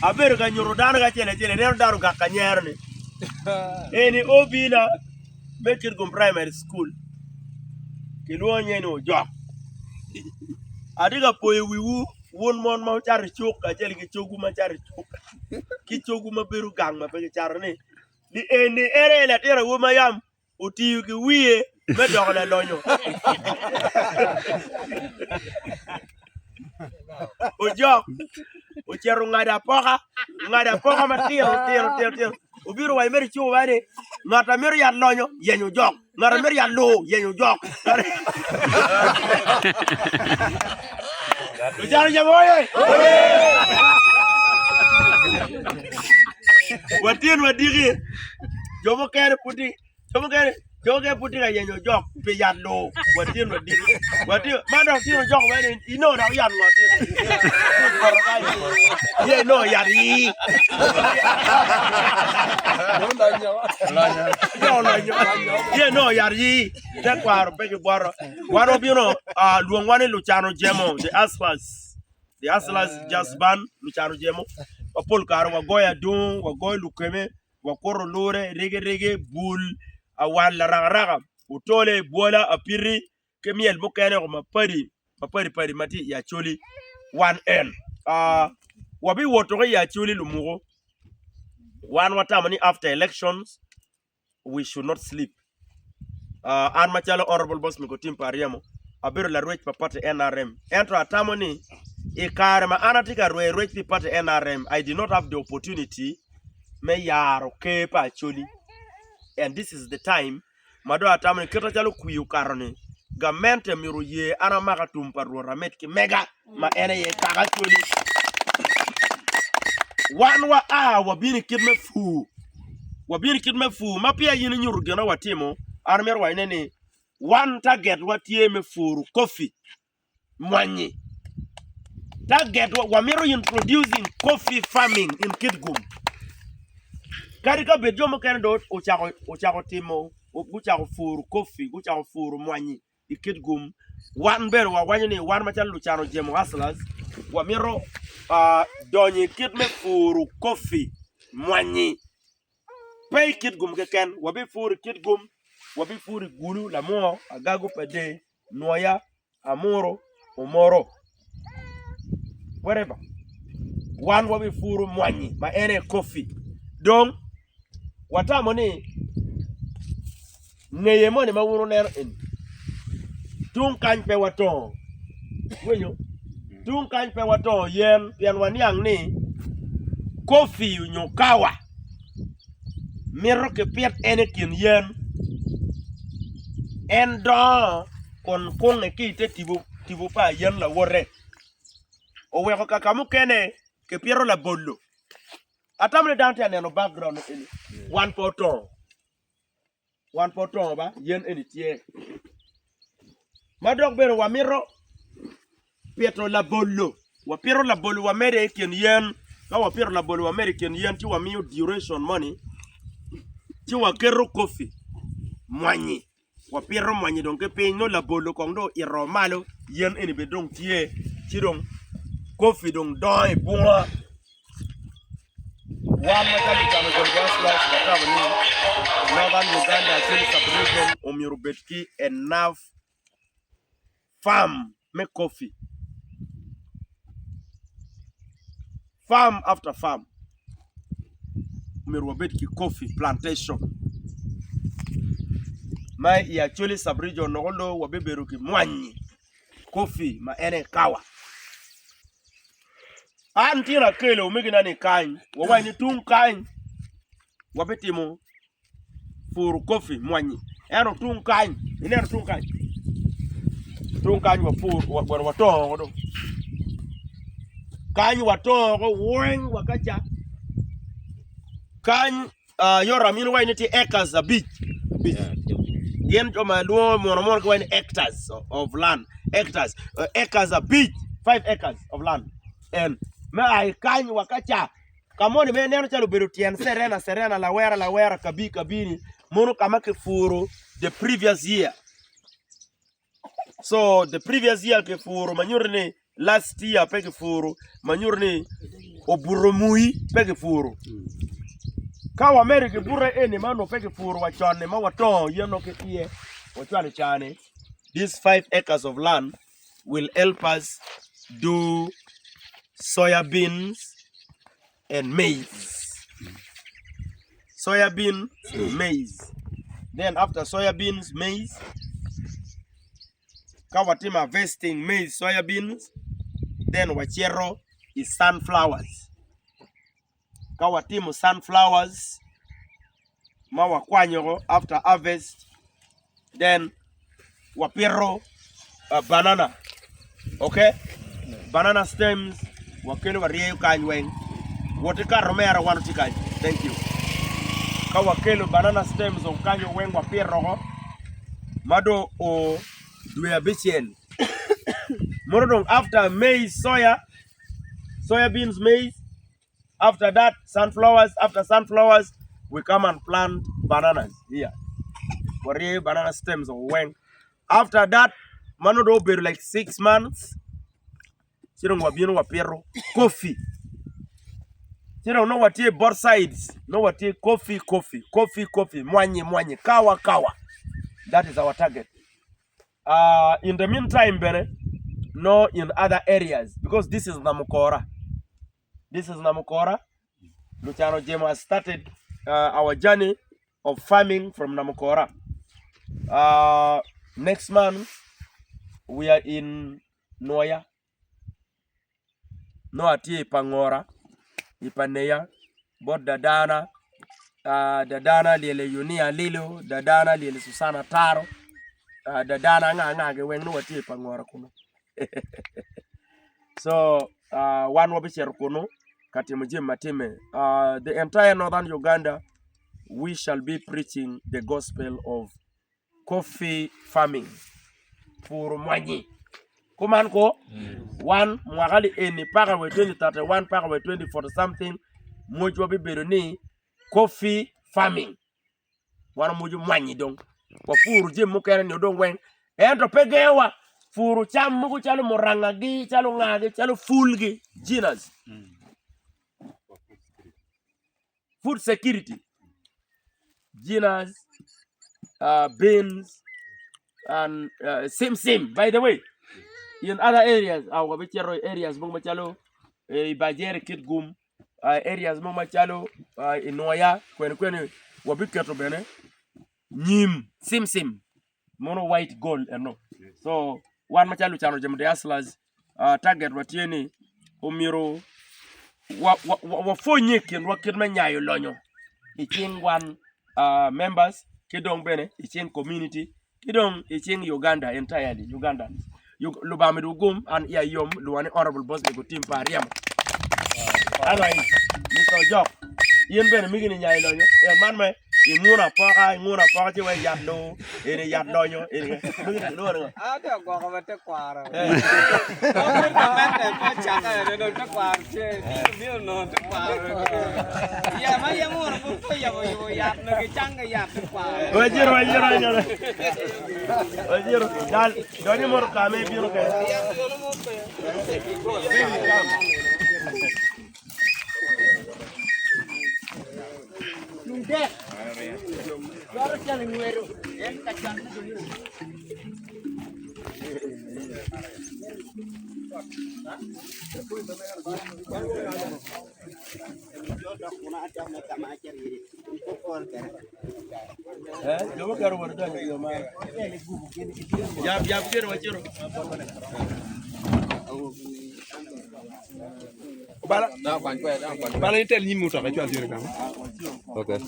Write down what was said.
aber ga nyoro dan ga chele ne daru ga kanyer ni eni obina Bekir Gum Primary School kiluo nyeni ojo adiga poye wiwu won mon ma char chuk ka chele ki chogu ma char chuk ki chogu ma beru gang ma pe char ni di eni ere la tera wo mayam utiu ki wiye me dogla lonyo ojo o chero ngada poka ma tiro obiru wa meri chu wade ngata meri ya lonyo yenyu jok ngata meri ya lo yenyu jok Ujaro jamoye watin wadigi jomo kere puti ga yenyu jok pe ya lo watin madam tiro jok wade ino da yan watin ye no yari ye no yari te kwaro pe ki boro waro bino luong wane Luciano Jemo the Aslas just ban Luciano Jemo wapol karo wagoya dung wagoy lukeme wakoro lore rege bul awan la raga utole bola apiri kemiel bokene ko mapari mati ya choli 1N wabi woto ya choli lumugo one watamani after elections we should not sleep an machalo honorable boss mikotim pariamo abiro la rwech papate NRM ento atamoni ikare ma anatika rwech papate NRM I did not have the opportunity me yaro ke pa choli and this is the time mado atamoni keta chalo kuyu karone gamente miro ye ana maka tumparwo ramet ki mega ma ene ye kaga choli wanwa wabini kidme fu mapia yini nyuru gena watimo armer wa nene one target watie me furu coffee mwanyi target wamiro introducing coffee farming in Kitgum karika bejomo kendo ochako timo guchako furu coffee guchako furu mwanyi in Kitgum one ber wa wanyini one machal Luciano Jemo Aslas wamiro donyi kidme furu coffee mwanyi pay Kitgum keken wabi furu Kitgum wabi furu gulu lamo agago pede noya amoro umoro whatever one wabi furu mwanyi ma ene coffee donc watamo ni ngeye mone ma wuro ner en tung kan pe waton wenyo tung kan pe waton yen pian waniang ni coffee nyokawa miro ke piet ene kin yen endo kon e kite tibu pa yen la wore o weko kakamu kene ke piero la bollo atamle dante aneno background ene one poton ba yen ene tie madok bero wa miro pietro la bollo wa piero la bollo wa mere kin yen ka wa piero la bollo wa mere kin yen ti wa miyo duration money ti wa kero coffee mwanyi wa piero mwanyi donke pe no la bollo kondo iro malo yen ene be dong tie ti dong coffee dong don e bunga wa matali kama Aslas batabani Northern Uganda Chili Sub-region Omirubetki enough farm make coffee farm after farm Omirubetki coffee plantation ma ya Chili Sub-region nogolo wabeberuki mwanyi coffee ma ene kawa antira kele umigina ni kany wawa ni tung kany wabetimo furu coffee mwanyi eno tung kany inero tung kany wa furu watongo do kany watongo weng wakacha kany yora minu wa initi acres a beach yen joma luo mono kwa ni hectares of land acres a beach 5 acres of land and ma ai kany wakacha kamoni me neno chalo berutien serena la wera kabini mono kama ke furu the previous year so the previous year ke furu manyurni last year pe ke furu manyurni oburumui peke furu kawa America bure eni mano peke furu wachone ma wato yeno ke tie wachane chane. These 5 acres of land will help us do soya beans and maize. Soya bean, maize. Then after soya beans, maize, kawa team harvesting maize, soya beans. Then wachero is sunflowers. Kawa team sunflowers, mawa kwanyo after harvest. Then wapiro banana. Okay? Banana stems, wakelo wariyo kanywen. Wotika romera wanu tikai. Thank you. Kawa kelo banana stems on kanyo wen wapiro mado o duya bichien. Morodong after maize, soya beans, maize. After that, sunflowers. After sunflowers, we come and plant bananas here. Wariyo banana stems on wen. After that, manodo be like 6 months. Sirong wabino wapiro coffee. Sirong no watie both sides. No watie coffee. Mwanye. Kawa. That is our target. In the meantime, Bene, no in other areas because this is Namukora. Luciano Jemo has started our journey of farming from Namukora. Next month we are in Noya. No atie Pangora, Ipaneya, but Dadana liele Yunia Lilo, Dadana liele Susana Taro, Dadana nga when no atie Pangora kuno. So one wabicher kuno, Katimujim Matime. The entire northern Uganda, we shall be preaching the gospel of coffee farming for Mwanyi. Kumanko, one mwagali eni paka we 2031 paka we 2040 something mojo bi beroni coffee farming. Wana mojo Mwanyi dong. Kwa furu jim mukere ni odong wen. Ento pegewa furu cham muku chalo morangagi, chalo ngagi, chalo fulgi, jinas. Food security. Jinas, beans, and same. By the way, in other areas, our Bichero areas, Mumachalo, Bajere Kitgum, areas Mumachalo, in Noya, Kwen, Wabikato Bene, Nim, Sim, mono white gold, and no. So, one Machalo Chano Jam de Aslas, target Watieni, Omiro, Wafonyik and Wakitmanya Lonyo. It's in one members, Kidong Bene, it's in community, Kidong, it's in Uganda entirely, Ugandans. Lubami Dugum and Yayom, Luani Honorable Boss, go team Pariam. Alright, Mr. Jock, Ian Ben Migin in Yailo, and man, in Muna Party, where Yadno, in a Yadno, in a I don't go over the quarter. Yeah, my Yamur, Bala intel ni muta ka ci kan. Okay.